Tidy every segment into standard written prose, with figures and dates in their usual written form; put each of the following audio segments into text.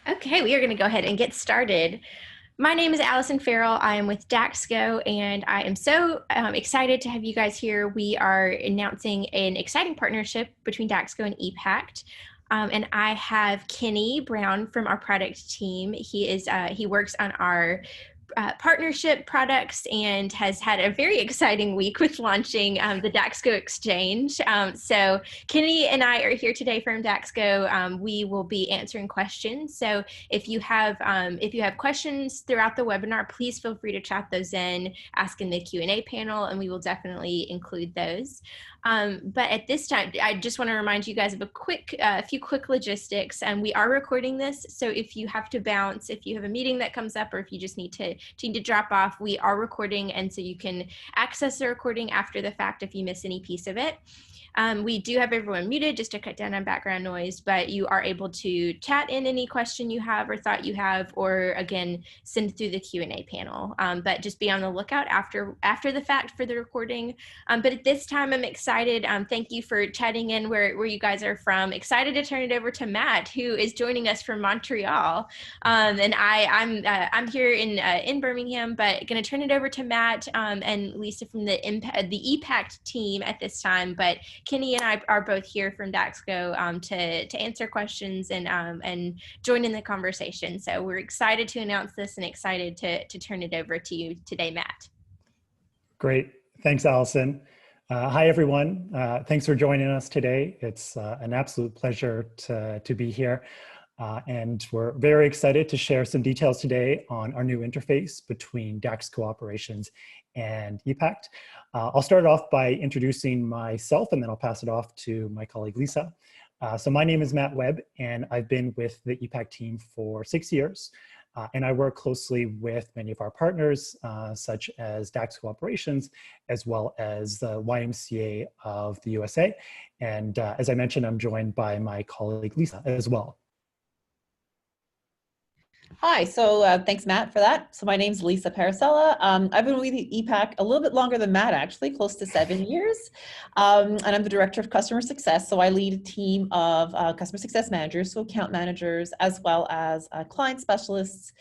Okay, we are going to go ahead and get started. My name is Allison Farrell. I am with Daxko, and I am so excited to have you guys here. We are announcing an exciting partnership between Daxko and ePACT. And I have Kenny Brown from our product team. He works on our partnership products and has had a very exciting week with launching the Daxko Exchange. So Kenny and I are here today from Daxko. We will be answering questions. So if you have questions throughout the webinar, please feel free to chat those in, ask in the Q&A panel, and we will definitely include those. But at this time, I just want to remind you guys of a few quick logistics. And we are recording this, so if you have to bounce, if you have a meeting that comes up, or if you just need to drop off, we are recording, and so you can access the recording after the fact if you miss any piece of it. We do have everyone muted just to cut down on background noise, but you are able to chat in any question you have or thought you have, or again, send through the Q&A panel. But just be on the lookout after the fact for the recording. But at this time, I'm excited. Thank you for chatting in where you guys are from. Excited to turn it over to Matt, who is joining us from Montreal. And I'm here in Birmingham, but going to turn it over to Matt and Lisa from the ePACT team at this time. But Kenny and I are both here from Daxko to answer questions and join in the conversation. So we're excited to announce this and excited to turn it over to you today, Matt. Great. Thanks, Allison. Hi, everyone. Thanks for joining us today. It's an absolute pleasure to be here. And we're very excited to share some details today on our new interface between Daxko Operations and ePACT. I'll start off by introducing myself, and then I'll pass it off to my colleague, Lisa. So my name is Matt Webb, and I've been with the ePACT team for 6 years. And I work closely with many of our partners, such as Daxko Operations, as well as the YMCA of the USA. And as I mentioned, I'm joined by my colleague, Lisa, as well. Hi, so thanks, Matt, for that. So my name's Lisa Paracella. I've been with ePACT a little bit longer than Matt, actually, close to 7 years. And I'm the Director of Customer Success. So I lead a team of customer success managers, so account managers, as well as client specialists.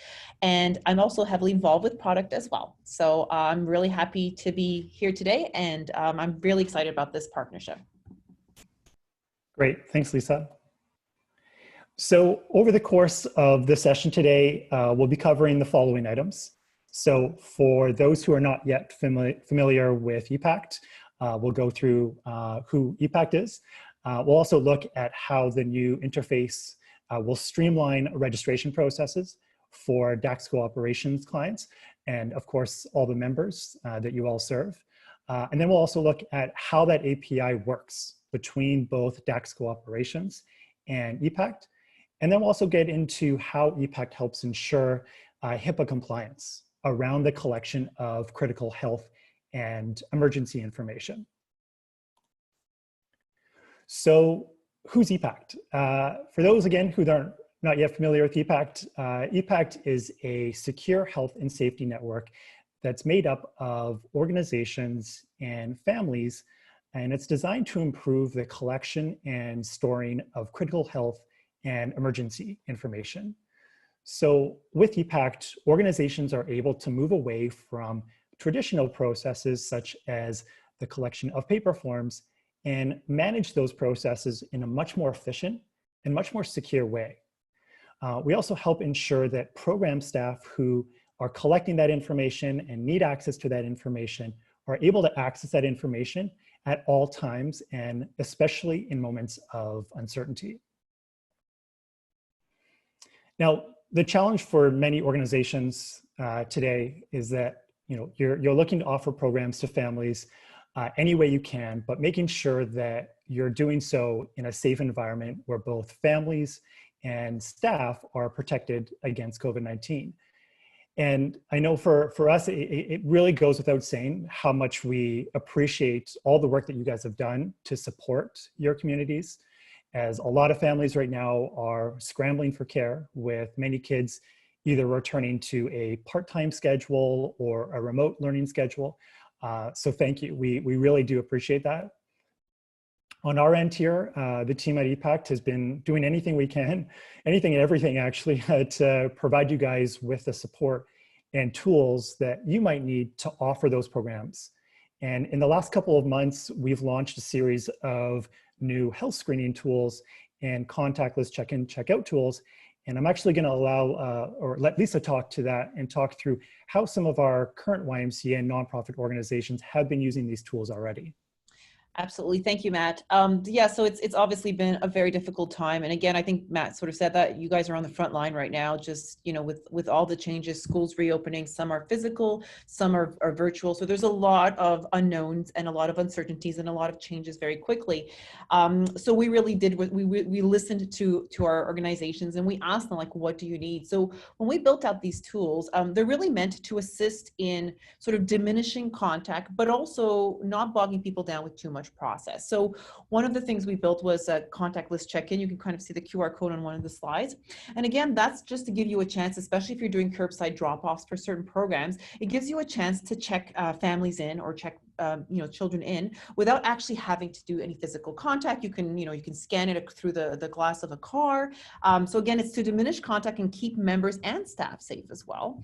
And I'm also heavily involved with product as well. So I'm really happy to be here today, and I'm really excited about this partnership. Great, thanks, Lisa. So over the course of the session today, we'll be covering the following items. So for those who are not yet familiar with ePACT, we'll go through who ePACT is. We'll also look at how the new interface will streamline registration processes for Daxko Operations clients, and of course, all the members that you all serve. And then we'll also look at how that API works between both Daxko Operations and ePACT. And then we'll also get into how ePACT helps ensure HIPAA compliance around the collection of critical health and emergency information. So who's ePACT? For those, again, who are not yet familiar with ePACT, ePACT is a secure health and safety network that's made up of organizations and families, and it's designed to improve the collection and storing of critical health and emergency information. So with ePACT, organizations are able to move away from traditional processes such as the collection of paper forms and manage those processes in a much more efficient and much more secure way. We also help ensure that program staff who are collecting that information and need access to that information are able to access that information at all times, and especially in moments of uncertainty. Now, the challenge for many organizations today is that you're looking to offer programs to families any way you can, but making sure that you're doing so in a safe environment where both families and staff are protected against COVID-19. And I know for us, it really goes without saying how much we appreciate all the work that you guys have done to support your communities, as a lot of families right now are scrambling for care, with many kids either returning to a part-time schedule or a remote learning schedule. So thank you, we really do appreciate that. On our end here, the team at ePACT has been doing anything we can, anything and everything actually, to provide you guys with the support and tools that you might need to offer those programs. And in the last couple of months, we've launched a series of new health screening tools and contactless check-in, check-out tools. And I'm actually going to allow or let Lisa talk to that and talk through how some of our current YMCA and nonprofit organizations have been using these tools already. Absolutely. Thank you, Matt. Yeah, so it's obviously been a very difficult time. And again, I think Matt sort of said that you guys are on the front line right now, just, you know, with all the changes, schools reopening, some are physical, some are virtual. So there's a lot of unknowns and a lot of uncertainties and a lot of changes very quickly. So we really did, we listened to our organizations and we asked them, like, what do you need? So when we built out these tools, they're really meant to assist in sort of diminishing contact, but also not bogging people down with too much process. So one of the things we built was a contactless check-in. You can kind of see the QR code on one of the slides. And again, that's just to give you a chance, especially if you're doing curbside drop-offs for certain programs, it gives you a chance to check families in or check children in without actually having to do any physical contact. You can scan it through the glass of a car. So again, it's to diminish contact and keep members and staff safe as well.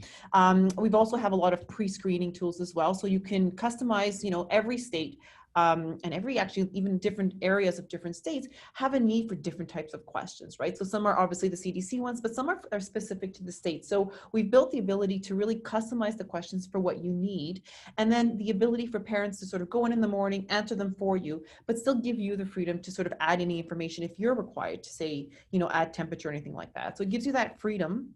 We've also have a lot of pre-screening tools as well. So you can customize, every state and actually even different areas of different states have a need for different types of questions, right? So some are obviously the CDC ones, but some are specific to the state. So we've built the ability to really customize the questions for what you need. And then the ability for parents to sort of go in the morning, answer them for you, but still give you the freedom to sort of add any information if you're required to say, add temperature or anything like that. So it gives you that freedom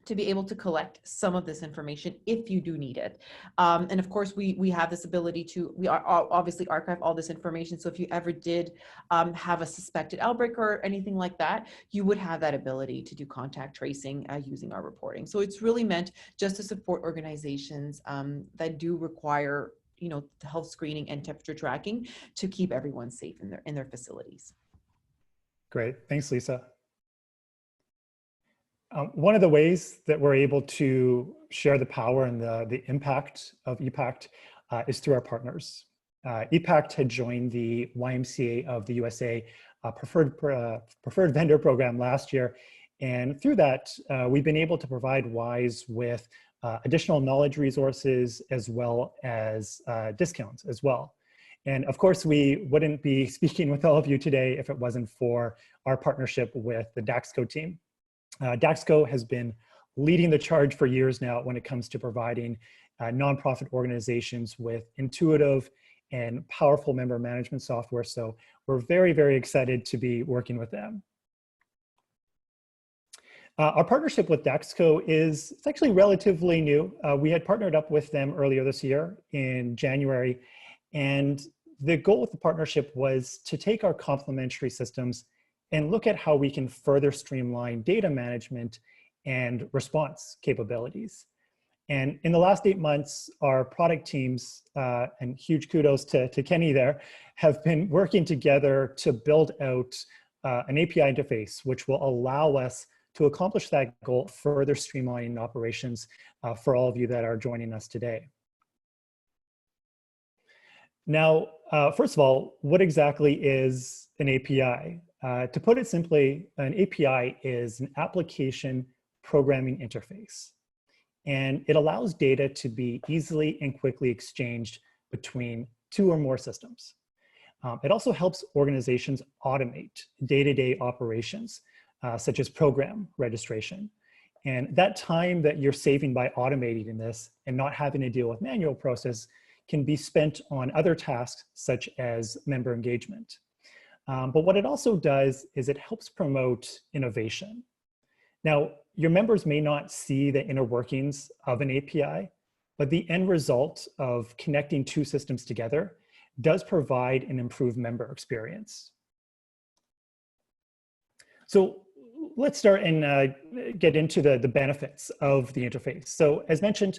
to be able to collect some of this information if you do need it. And of course, we have this ability to, we are obviously archive all this information. So if you ever did have a suspected outbreak or anything like that, you would have that ability to do contact tracing using our reporting. So it's really meant just to support organizations that do require, the health screening and temperature tracking to keep everyone safe in their facilities. Great, thanks, Lisa. One of the ways that we're able to share the power and the impact of ePACT is through our partners. ePACT had joined the YMCA of the USA preferred vendor program last year. And through that, we've been able to provide WISE with additional knowledge resources as well as discounts as well. And of course, we wouldn't be speaking with all of you today if it wasn't for our partnership with the Daxko team. Daxko has been leading the charge for years now when it comes to providing nonprofit organizations with intuitive and powerful member management software. So we're very, very excited to be working with them. Our partnership with Daxko it's actually relatively new. We had partnered up with them earlier this year in January, and the goal with the partnership was to take our complementary systems and look at how we can further streamline data management and response capabilities. And in the last 8 months, our product teams, and huge kudos to Kenny there, have been working together to build out an API interface, which will allow us to accomplish that goal, further streamlining operations for all of you that are joining us today. Now, first of all, what exactly is an API? To put it simply, an API is an application programming interface, and it allows data to be easily and quickly exchanged between 2 or more systems. It also helps organizations automate day-to-day operations, such as program registration. And that time that you're saving by automating this and not having to deal with manual process can be spent on other tasks such as member engagement. But what it also does is it helps promote innovation. Now, your members may not see the inner workings of an API, but the end result of connecting 2 systems together does provide an improved member experience. So let's start and get into the benefits of the interface. So as mentioned,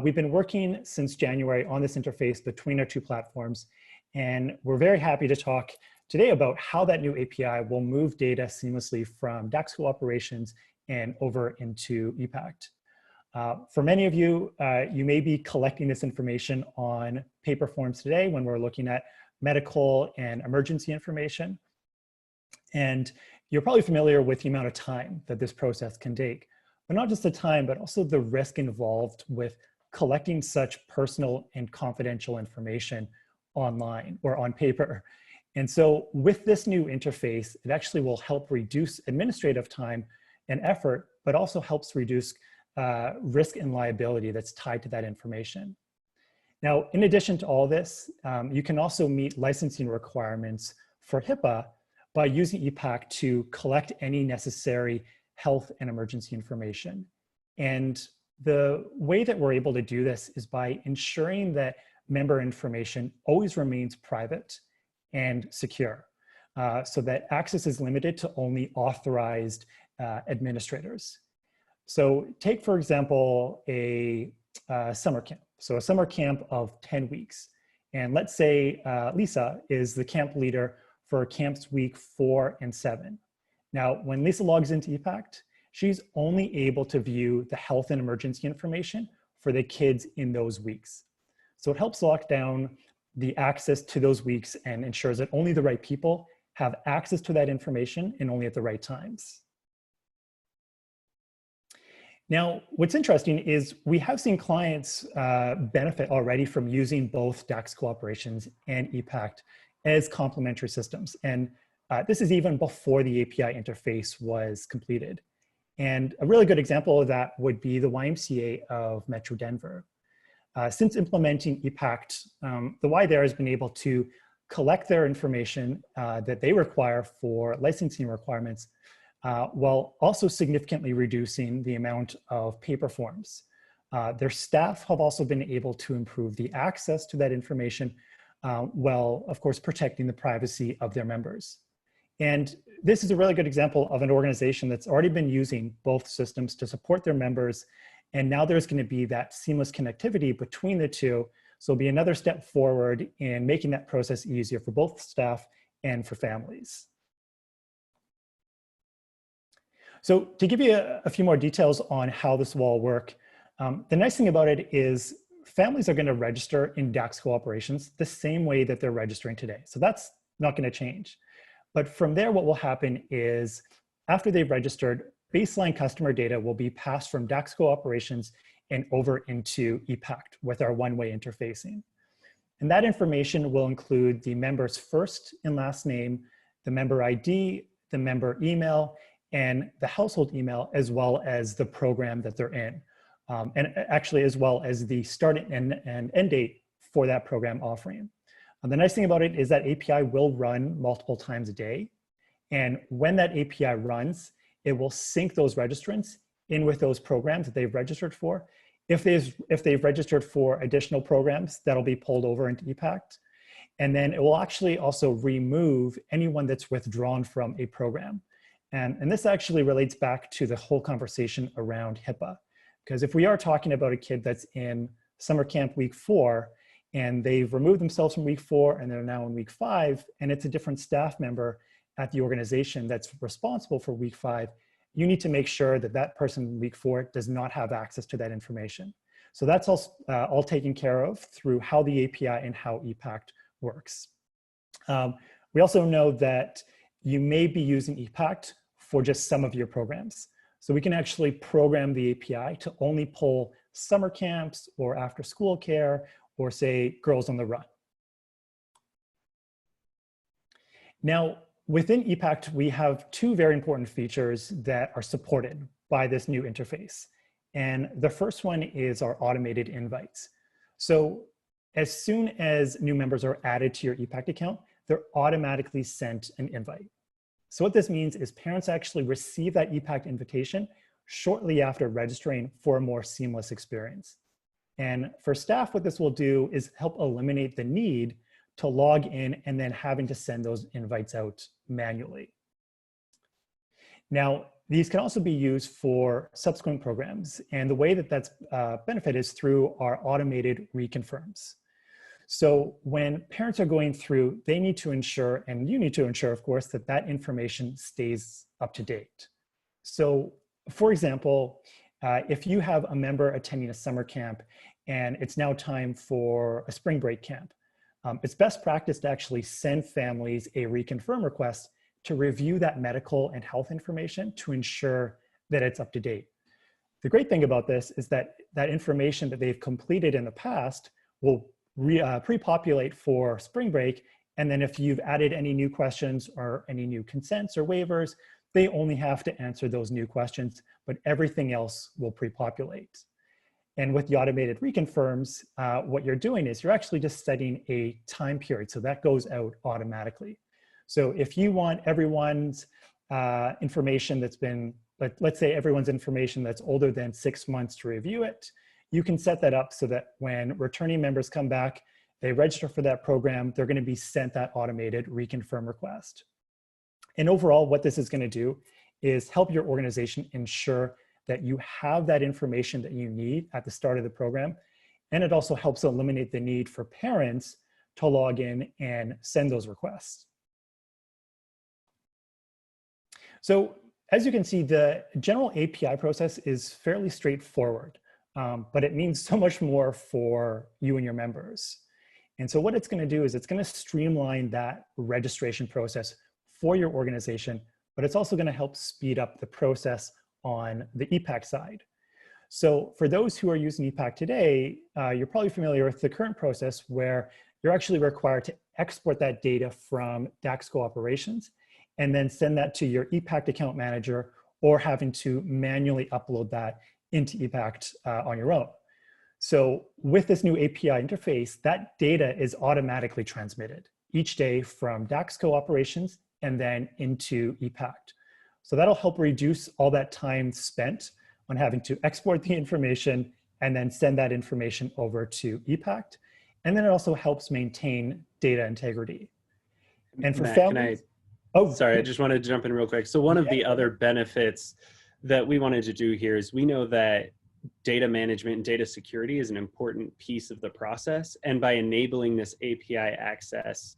we've been working since January on this interface between our 2 platforms, and we're very happy to talk today about how that new API will move data seamlessly from Daxko Operations and over into ePACT. For many of you, you may be collecting this information on paper forms today when we're looking at medical and emergency information. And you're probably familiar with the amount of time that this process can take, but not just the time, but also the risk involved with collecting such personal and confidential information online or on paper. And so with this new interface, it actually will help reduce administrative time and effort, but also helps reduce risk and liability that's tied to that information. Now, in addition to all this, you can also meet licensing requirements for HIPAA by using ePACT to collect any necessary health and emergency information. And the way that we're able to do this is by ensuring that member information always remains private and secure, so that access is limited to only authorized administrators. So take, for example, a summer camp. So a summer camp of 10 weeks. And let's say Lisa is the camp leader for camps week 4 and 7. Now, when Lisa logs into ePACT, she's only able to view the health and emergency information for the kids in those weeks. So it helps lock down the access to those weeks and ensures that only the right people have access to that information and only at the right times. Now, what's interesting is we have seen clients benefit already from using both Daxko Operations and ePACT as complementary systems. And this is even before the API interface was completed. And a really good example of that would be the YMCA of Metro Denver. Since implementing ePACT, the Y there has been able to collect their information that they require for licensing requirements, while also significantly reducing the amount of paper forms. Their staff have also been able to improve the access to that information, while of course protecting the privacy of their members. And this is a really good example of an organization that's already been using both systems to support their members. And now there's going to be that seamless connectivity between the two. So it'll be another step forward in making that process easier for both staff and for families. So to give you a few more details on how this will all work, the nice thing about it is families are going to register in Daxko Operations the same way that they're registering today. So that's not going to change. But from there, what will happen is after they've registered, baseline customer data will be passed from Daxko Operations and over into ePACT with our one-way interfacing. And that information will include the member's first and last name, the member ID, the member email, and the household email, as well as the program that they're in. And actually, as well as the start and end date for that program offering. The nice thing about it is that API will run multiple times a day. And when that API runs, it will sync those registrants in with those programs that they've registered for. If they've registered for additional programs, that'll be pulled over into ePACT. And then it will actually also remove anyone that's withdrawn from a program. And this actually relates back to the whole conversation around HIPAA. Because if we are talking about a kid that's in summer camp week 4, and they've removed themselves from week 4 and they're now in week 5, and it's a different staff member at the organization that's responsible for week 5, you need to make sure that that person in week 4 does not have access to that information. So that's all taken care of through how the API and how ePACT works. We also know that you may be using ePACT for just some of your programs. So we can actually program the API to only pull summer camps or after school care or say Girls on the Run. Now, within ePACT, we have two very important features that are supported by this new interface. And the first one is our automated invites. So as soon as new members are added to your ePACT account, they're automatically sent an invite. So what this means is parents actually receive that ePACT invitation shortly after registering for a more seamless experience. And for staff, what this will do is help eliminate the need to log in and then having to send those invites out manually. Now, these can also be used for subsequent programs. And the way that that's benefit is through our automated reconfirms. So when parents are going through, they need to ensure, and you need to ensure, of course, that that information stays up to date. So for example, if you have a member attending a summer camp and it's now time for a spring break camp, it's best practice to actually send families a reconfirm request to review that medical and health information to ensure that it's up to date. The great thing about this is that that information that they've completed in the past will pre-populate for spring break. And then if you've added any new questions or any new consents or waivers, they only have to answer those new questions, but everything else will pre-populate. And with the automated reconfirms, what you're doing is you're actually just setting a time period. So that goes out automatically. So if you want everyone's information that's been, let's say everyone's information that's older than 6 months to review it, you can set that up so that when returning members come back, they register for that program, they're going to be sent that automated reconfirm request. And overall, what this is going to do is help your organization ensure that you have that information that you need at the start of the program. And it also helps eliminate the need for parents to log in and send those requests. So as you can see, the general API process is fairly straightforward, but it means so much more for you and your members. And so what it's going to do is it's going to streamline that registration process for your organization, but it's also going to help speed up the process on the ePACT side. So for those who are using ePACT today, you're probably familiar with the current process where you're actually required to export that data from Daxko Operations and then send that to your ePACT account manager, or having to manually upload that into ePACT on your own. So with this new API interface, that data is automatically transmitted each day from Daxko Operations and then into ePACT. So that'll help reduce all that time spent on having to export the information and then send that information over to ePACT. And then it also helps maintain data integrity. And for Matt, families, sorry, I just wanted to jump in real quick. So one of the other benefits that we wanted to do here is we know that data management and data security is an important piece of the process. And by enabling this API access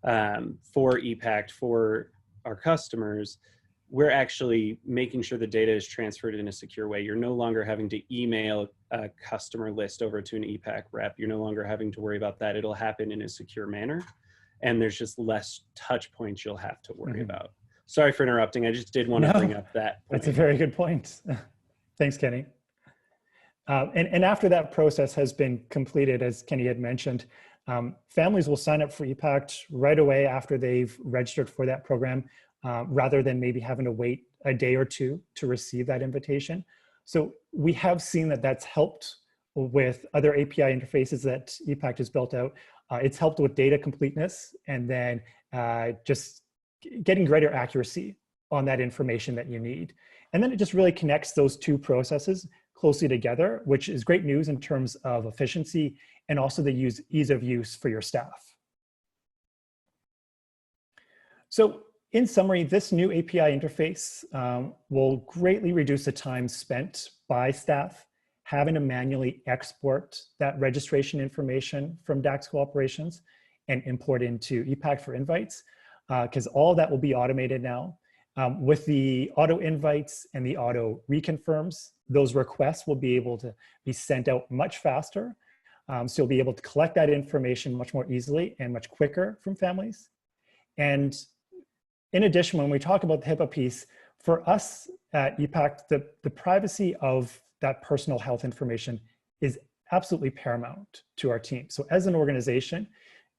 for ePACT for our customers, we're actually making sure the data is transferred in a secure way. You're no longer having to email a customer list over to an ePACT rep. You're no longer having to worry about that. It'll happen in a secure manner. And there's just less touch points you'll have to worry about. Sorry for interrupting. I just did want to bring up that point. That's a very good point. Thanks, Kenny. And after that process has been completed, as Kenny had mentioned, families will sign up for ePACT right away after they've registered for that program, rather than maybe having to wait a day or two to receive that invitation. So we have seen that that's helped with other API interfaces that ePACT has built out. It's helped with data completeness and then just getting greater accuracy on that information that you need. And then it just really connects those two processes closely together, which is great news in terms of efficiency and also the ease of use for your staff. So in summary, this new API interface will greatly reduce the time spent by staff having to manually export that registration information from Daxko Operations and import into ePACT for invites, because all of that will be automated now. With the auto invites and the auto reconfirms, those requests will be able to be sent out much faster. So you'll be able to collect that information much more easily and much quicker from families. And in addition, when we talk about the HIPAA piece, for us at ePACT, the privacy of that personal health information is absolutely paramount to our team. So as an organization,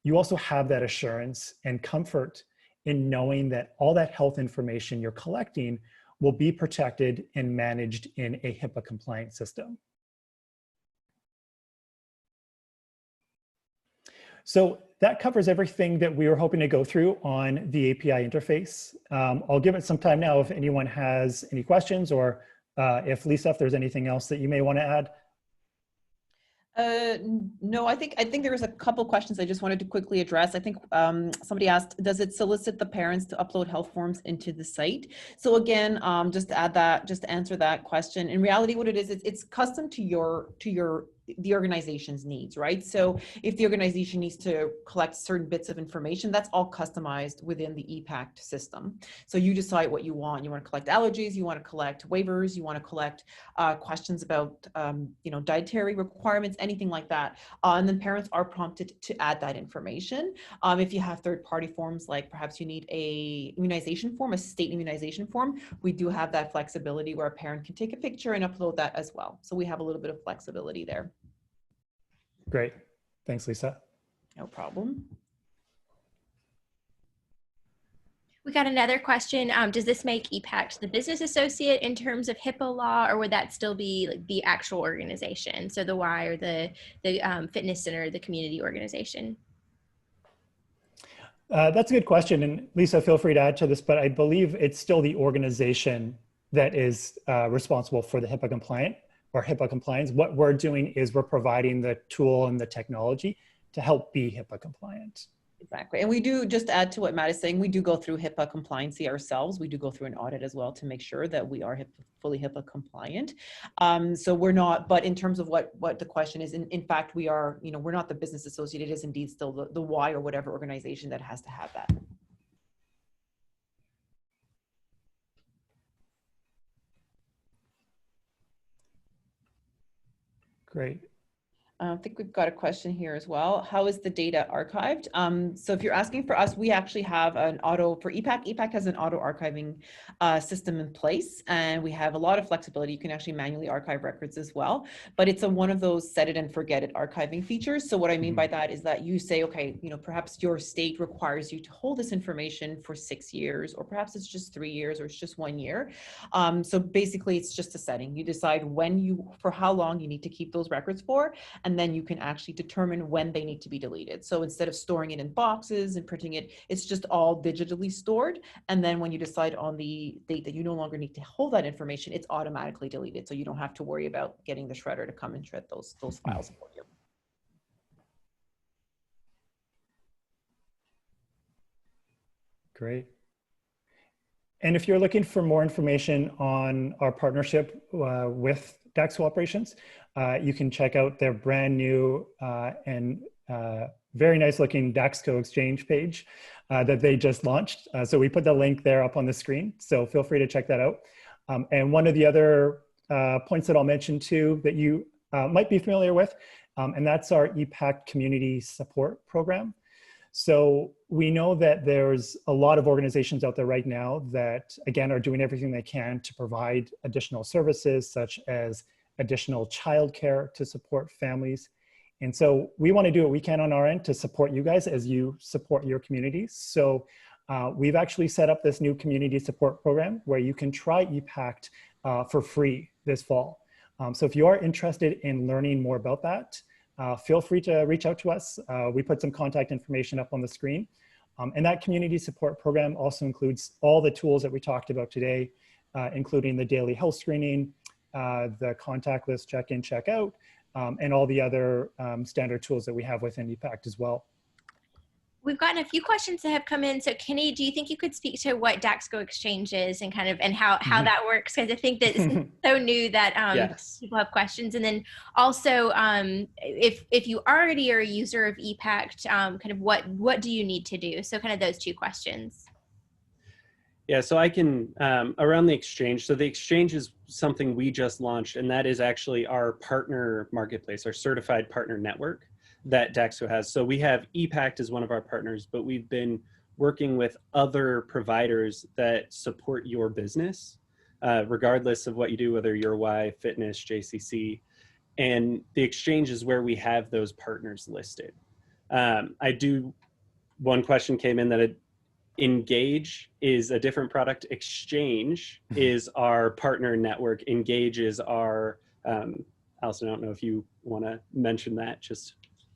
you also have that assurance and comfort in knowing that all that health information you're collecting will be protected and managed in a HIPAA compliant system. So that covers everything that we were hoping to go through on the API interface. I'll give it some time now if anyone has any questions, or if Lisa, if there's anything else that you may want to add. No, I think there was a couple questions I just wanted to quickly address. I think somebody asked, does it solicit the parents to upload health forms into the site? So again, just to add that, just to answer that question, in reality, what it is, it's custom to your the organization's needs, right? So if the organization needs to collect certain bits of information, that's all customized within the ePACT system. So you decide what you want. You want to collect allergies, you want to collect waivers, you want to collect questions about, dietary requirements, anything like that. And then parents are prompted to add that information. If you have third-party forms, like perhaps you need a immunization form, a state immunization form, we do have that flexibility where a parent can take a picture and upload that as well. So we have a little bit of flexibility there. Great. Thanks, Lisa. No problem. We got another question. Does this make ePACT the business associate in terms of HIPAA law, or would that still be like the actual organization? So the Y or the fitness center, the community organization? That's a good question. And Lisa, feel free to add to this, but I believe it's still the organization that is responsible for the HIPAA compliant or HIPAA compliance. What we're doing is we're providing the tool and the technology to help be HIPAA compliant. Exactly. And we do, just add to what Matt is saying, we do go through HIPAA compliancy ourselves. We do go through an audit as well to make sure that we are fully HIPAA compliant. So we're not, but in terms of what the question is, in fact, we are, we're not the business associate. It is indeed still the Y or whatever organization that has to have that. Great. I think we've got a question here as well. How is the data archived? So if you're asking for us, we actually have an auto for ePACT. ePACT has an auto archiving system in place, and we have a lot of flexibility. You can actually manually archive records as well, but it's one of those set it and forget it archiving features. So what I mean by that is that you say, okay, perhaps your state requires you to hold this information for 6 years, or perhaps it's just 3 years, or it's just 1 year. So basically it's just a setting. You decide for how long you need to keep those records for, and then you can actually determine when they need to be deleted. So instead of storing it in boxes and printing it, it's just all digitally stored. And then when you decide on the date that you no longer need to hold that information, it's automatically deleted. So you don't have to worry about getting the shredder to come and shred those files for you. Great. And if you're looking for more information on our partnership with Daxko Operations, you can check out their brand new and very nice looking Daxko Exchange page that they just launched. So we put the link there up on the screen, so feel free to check that out. And one of the other points that I'll mention too that you might be familiar with, and that's our ePACT community support program. So we know that there's a lot of organizations out there right now that, again, are doing everything they can to provide additional services, such as additional childcare to support families. And so we want to do what we can on our end to support you guys as you support your communities. So we've actually set up this new community support program where you can try ePACT for free this fall. So if you are interested in learning more about that, feel free to reach out to us. We put some contact information up on the screen. And that community support program also includes all the tools that we talked about today, including the daily health screening, the contact list check-in, check-out, and all the other standard tools that we have within ePACT as well. We've gotten a few questions that have come in. So Kenny, do you think you could speak to what Daxko Exchange is and how that works? Because I think that it's so new that yes. people have questions. And then also, if you already are a user of ePACT, kind of what do you need to do? So kind of those two questions. Yeah, so I can, around the exchange. So the exchange is something we just launched, and that is actually our partner marketplace, our certified partner network that Daxko has. So we have ePACT as one of our partners, but we've been working with other providers that support your business, regardless of what you do, whether you're Y, fitness, JCC. And the exchange is where we have those partners listed. One question came in that Engage is a different product. Exchange is our partner network. Engage is our, Allison, I don't know if you want to mention that just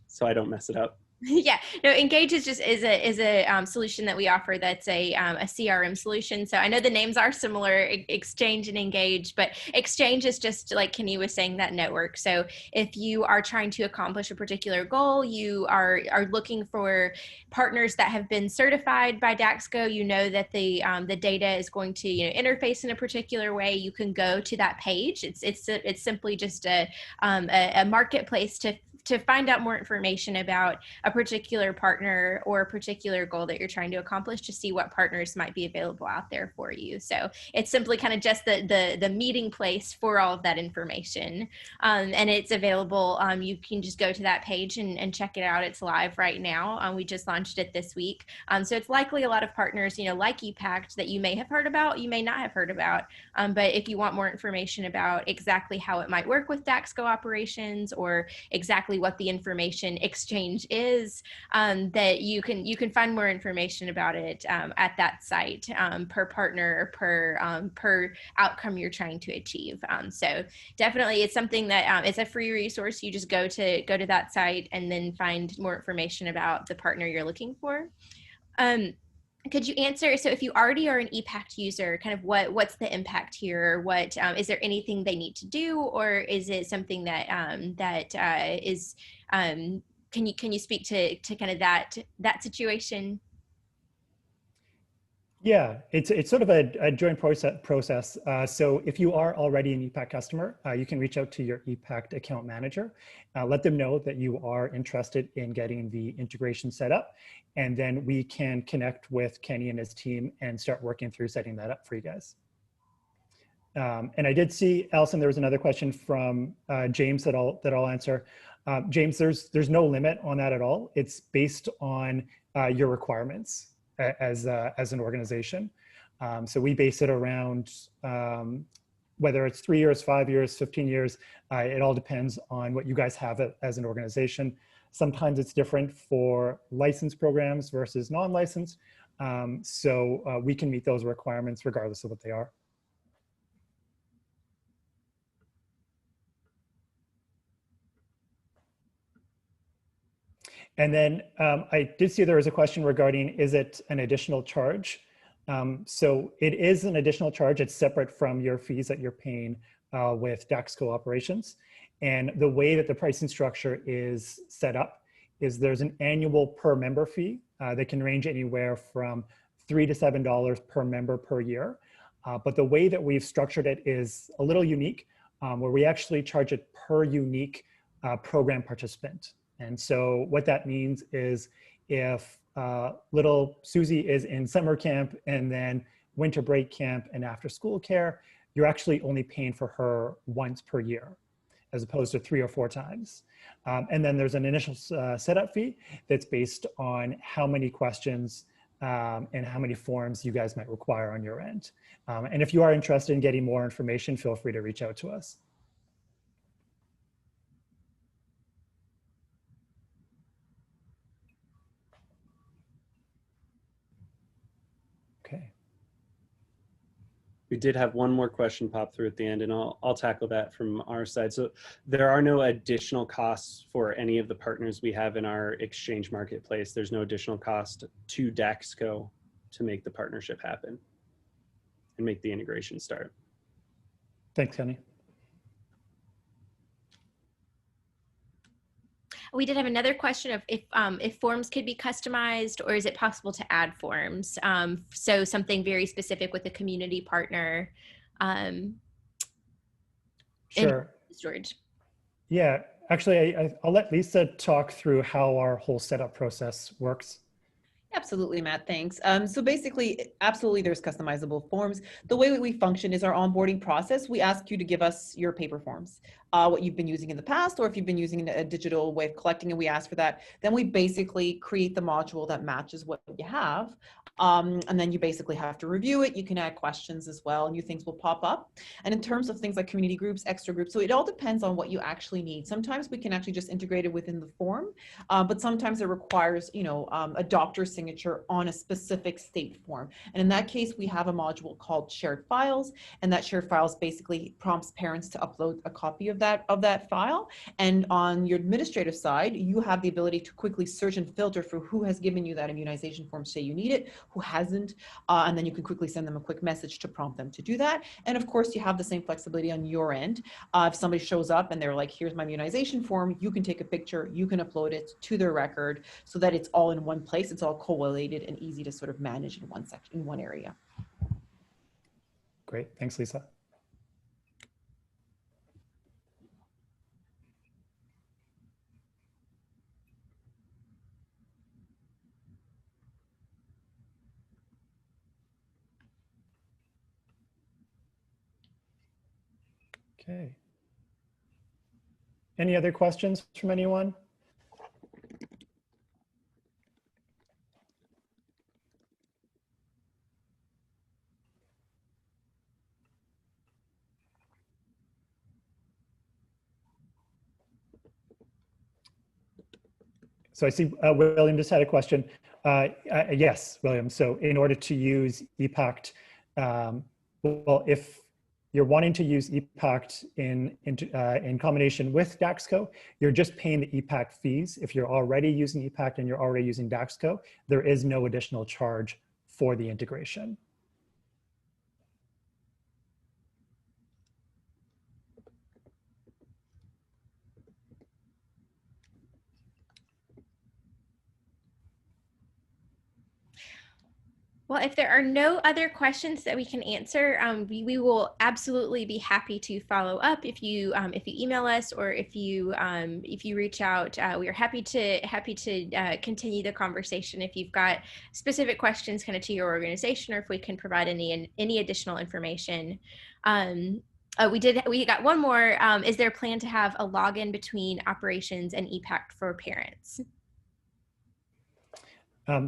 so I don't mess it up. Yeah, no, Engage is just is a solution that we offer that's a CRM solution. So I know the names are similar, Exchange and Engage, but Exchange is just like Kenny was saying, that network. So if you are trying to accomplish a particular goal, you are looking for partners that have been certified by Daxko. You know that the data is going to interface in a particular way. You can go to that page. It's simply just a marketplace to find out more information about a particular partner or a particular goal that you're trying to accomplish, to see what partners might be available out there for you. So it's simply kind of just the meeting place for all of that information. And it's available. You can just go to that page and check it out. It's live right now. We just launched it this week. So it's likely a lot of partners, like ePACT, that you may have heard about, you may not have heard about. But if you want more information about exactly how it might work with Daxko Operations, or exactly what the information exchange is, that you can find more information about it at that site, per partner, per outcome you're trying to achieve. So definitely, it's something that it's a free resource. You just go to that site and then find more information about the partner you're looking for. Could you answer, so if you already are an ePACT user, kind of what's the impact here? What is there anything they need to do, or is it something that is can you speak to kind of that situation? Yeah, it's sort of a joint process. So if you are already an ePACT customer, you can reach out to your ePACT account manager, let them know that you are interested in getting the integration set up, and then we can connect with Kenny and his team and start working through setting that up for you guys. And I did see, Allison, there was another question from James that I'll answer. James, there's no limit on that at all. It's based on your requirements as an organization. So we base it around whether it's 3 years, 5 years, 15 years. It all depends on what you guys have as an organization. Sometimes it's different for licensed programs versus non-licensed. So we can meet those requirements regardless of what they are. And then I did see there was a question regarding, is it an additional charge? So it is an additional charge. It's separate from your fees that you're paying with Daxko Operations. And the way that the pricing structure is set up is there's an annual per member fee that can range anywhere from $3 to $7 per member per year. But the way that we've structured it is a little unique, where we actually charge it per unique program participant. And so what that means is if little Susie is in summer camp and then winter break camp and after school care, you're actually only paying for her once per year, as opposed to 3 or 4 times. And then there's an initial setup fee that's based on how many questions and how many forms you guys might require on your end. And if you are interested in getting more information, feel free to reach out to us. Okay. We did have one more question pop through at the end, and I'll tackle that from our side. So there are no additional costs for any of the partners we have in our exchange marketplace. There's no additional cost to Daxko to make the partnership happen and make the integration start. Thanks, Kenny. We did have another question of if forms could be customized, or is it possible to add forms? So something very specific with a community partner. Sure. Storage. Yeah, actually, I'll let Lisa talk through how our whole setup process works. Absolutely, Matt, thanks. So basically, absolutely, there's customizable forms. The way we function is our onboarding process. We ask you to give us your paper forms, what you've been using in the past, or if you've been using a digital way of collecting, and we ask for that. Then we basically create the module that matches what you have. And then you basically have to review it. You can add questions as well. New things will pop up. And in terms of things like community groups, extra groups, so it all depends on what you actually need. Sometimes we can actually just integrate it within the form, but sometimes it requires, a doctor's signature on a specific state form. And in that case, we have a module called shared files, and that shared files basically prompts parents to upload a copy of that file. And on your administrative side, you have the ability to quickly search and filter for who has given you that immunization form, say you need it, who hasn't, and then you can quickly send them a quick message to prompt them to do that. And of course, you have the same flexibility on your end. If somebody shows up and they're like, here's my immunization form, you can take a picture, you can upload it to their record so that it's all in one place, it's all collated and easy to sort of manage in one section, in one area. Great, thanks, Lisa. Okay. Any other questions from anyone? So I see William just had a question. Yes, William. So in order to use ePACT, well, if you're wanting to use ePACT in combination with Daxko, you're just paying the ePACT fees. If you're already using ePACT and you're already using Daxko, there is no additional charge for the integration. Well, if there are no other questions that we can answer, we will absolutely be happy to follow up. If you email us or if you reach out, we are happy to continue the conversation. If you've got specific questions kind of to your organization, or if we can provide any additional information. We got one more. Is there a plan to have a login between operations and ePACT for parents?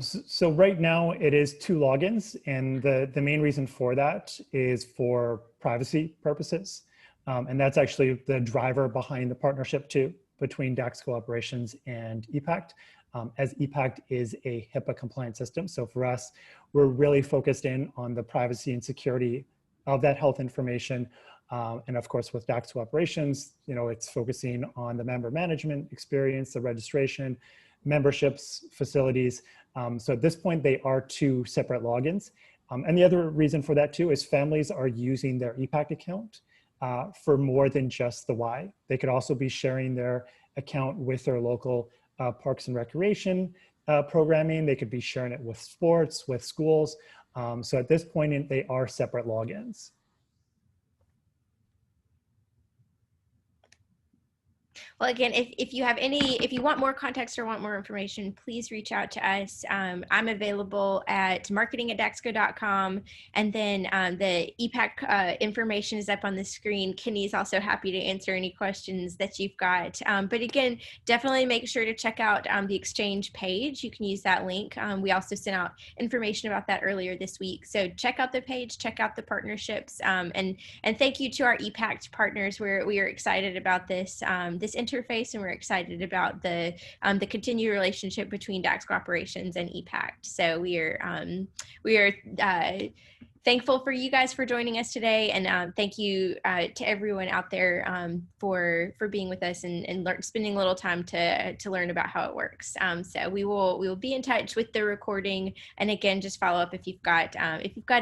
So right now it is 2 logins, and the main reason for that is for privacy purposes. And that's actually the driver behind the partnership too, between Daxko Operations and ePACT, as ePACT is a HIPAA compliant system. So for us, we're really focused in on the privacy and security of that health information. And of course, with Daxko Operations, it's focusing on the member management experience, the registration, memberships, facilities. So at this point, they are 2 separate logins. And the other reason for that too is families are using their ePACT account for more than just the Y. They could also be sharing their account with their local parks and recreation programming. They could be sharing it with sports, with schools. So at this point, they are separate logins. Well, again, if you want more context or want more information, please reach out to us. I'm available at marketing@daxko.com, and then the ePACT information is up on the screen. Kenny's also happy to answer any questions that you've got. But again, definitely make sure to check out the Exchange page. You can use that link. We also sent out information about that earlier this week. So check out the page, check out the partnerships, and thank you to our ePACT partners. We are excited about this interface, and we're excited about the continued relationship between Daxko Operations and ePACT. So we are thankful for you guys for joining us today, and thank you to everyone out there for being with us and spending a little time to learn about how it works. So we will be in touch with the recording, and again, just follow up if you've got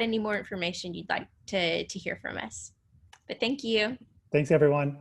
any more information you'd like to hear from us. But thank you. Thanks, everyone.